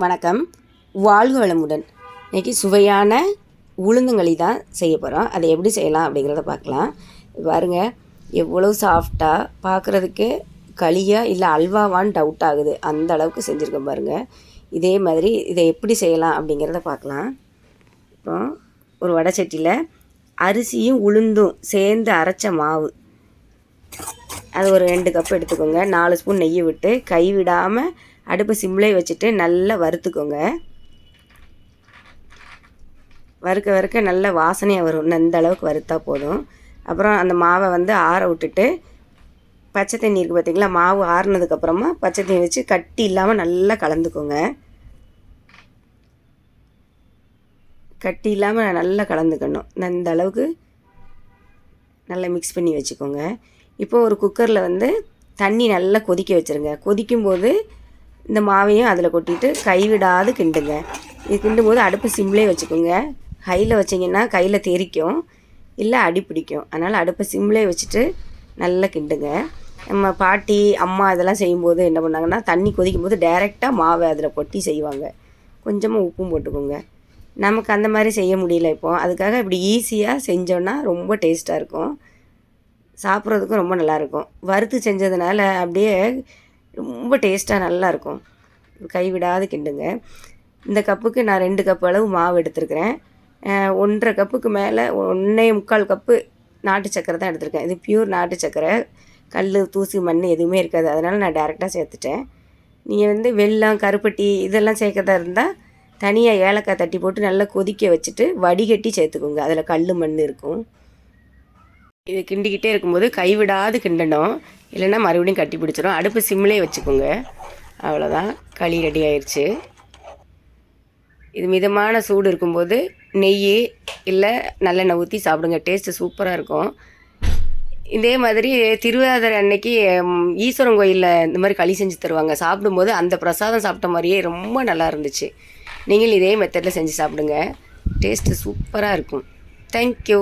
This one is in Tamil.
வணக்கம், வாழ்க வளமுடன். இன்றைக்கி சுவையான உளுந்தங்களி தான் செய்ய போகிறோம். அதை எப்படி செய்யலாம் அப்படிங்கிறத பார்க்கலாம். பாருங்கள், எவ்வளோ சாஃப்டாக பார்க்குறதுக்கே களியாக இல்லை அல்வாவான்னு டவுட் ஆகுது. அந்த அளவுக்கு செஞ்சுருக்கேன் பாருங்கள். இதே மாதிரி இதை எப்படி செய்யலாம் அப்படிங்கிறத பார்க்கலாம். இப்போ ஒரு வடைச்சட்டியில் அரிசியும் உளுந்தும் சேர்ந்து அரைச்ச மாவு, அது ஒரு 2 கப் எடுத்துக்கோங்க. 4 ஸ்பூன் நெய்யை விட்டு கைவிடாமல் அடுப்பு சிம்லே வச்சுட்டு நல்லா வறுத்துக்கோங்க. வறுக்க நல்ல வாசனையாக வரும். அந்த அளவுக்கு வறுத்தா போதும். அப்புறம் அந்த மாவை ஆற விட்டுட்டு பச்சை தண்ணி இருக்குது பார்த்திங்களா, மாவு ஆறுனதுக்கப்புறமா பச்சை தண்ணி வச்சு கட்டி இல்லாமல் நல்லா கலந்துக்கோங்க. கட்டி இல்லாமல் நல்லா கலந்துக்கணும். அந்த அளவுக்கு நல்லா மிக்ஸ் பண்ணி வச்சுக்கோங்க. இப்போ ஒரு குக்கரில் தண்ணி நல்லா கொதிக்க வச்சுருங்க. கொதிக்கும்போது இந்த மாவையும் அதில் கொட்டிட்டு கைவிடாது கிண்டுங்க. இது கிண்டும்போது அடுப்பு சிம்லே வச்சுக்கோங்க. ஹையில் வச்சிங்கன்னா கையில் தெறிக்கும், இல்லை அடி பிடிக்கும். அதனால் அடுப்பை சிம்லே வச்சுட்டு நல்லா கிண்டுங்க. நம்ம பாட்டி அம்மா இதெல்லாம் செய்யும்போது என்ன பண்ணாங்கன்னா, தண்ணி கொதிக்கும் போது டைரெக்டாக மாவை அதில் கொட்டி செய்வாங்க. கொஞ்சமாக உப்பும் போட்டுக்கோங்க. நமக்கு அந்த மாதிரி செய்ய முடியல இப்போது. அதுக்காக இப்படி ஈஸியாக செஞ்சோன்னா ரொம்ப டேஸ்ட்டாக இருக்கும், சாப்பிட்றதுக்கும் ரொம்ப நல்லாயிருக்கும். வறுத்து செஞ்சதுனால அப்படியே ரொம்ப டேஸ்ட்டாக நல்லாயிருக்கும். கைவிடாது கிண்டுங்க. இந்த கப்புக்கு நான் 2 கப் அளவு மாவு எடுத்துருக்கிறேன். 1.5 கப்புக்கு மேலே 1.25 கப்பு நாட்டு சக்கரை தான் எடுத்திருக்கேன். இது பியூர் நாட்டு சக்கரை, கல் தூசி மண் எதுவுமே இருக்காது. அதனால் நான் டேரெக்டாக சேர்த்துட்டேன். நீங்கள் வெல்லம் கருப்பட்டி இதெல்லாம் சேர்க்கறதா இருந்தால் தனியாக ஏலக்காய் தட்டி போட்டு நல்லா கொதிக்க வச்சுட்டு வடிகட்டி சேர்த்துக்கோங்க. அதில் கல் மண் இருக்கும். இது கிண்டிக்கிட்டே இருக்கும்போது கைவிடாது கிண்டணும், இல்லைன்னா மறுபடியும் கட்டி பிடிச்சிடும். அடுப்பு சிம்லே வச்சுக்கோங்க. அவ்வளோதான், களி ரெடி ஆயிடுச்சு. இது மிதமான சூடு இருக்கும்போது நெய் இல்லை நல்லெண்ணெய் ஊற்றி சாப்பிடுங்க. டேஸ்ட்டு சூப்பராக இருக்கும். இதே மாதிரி திருவாதிரை அன்னைக்கு ஈஸ்வரன் கோயிலில் இந்த மாதிரி களி செஞ்சு தருவாங்க. சாப்பிடும்போது அந்த பிரசாதம் சாப்பிட்ட மாதிரியே ரொம்ப நல்லா இருந்துச்சு. நீங்கள் இதே மெத்தடில் செஞ்சு சாப்பிடுங்க. டேஸ்ட்டு சூப்பராக இருக்கும். தேங்க்யூ.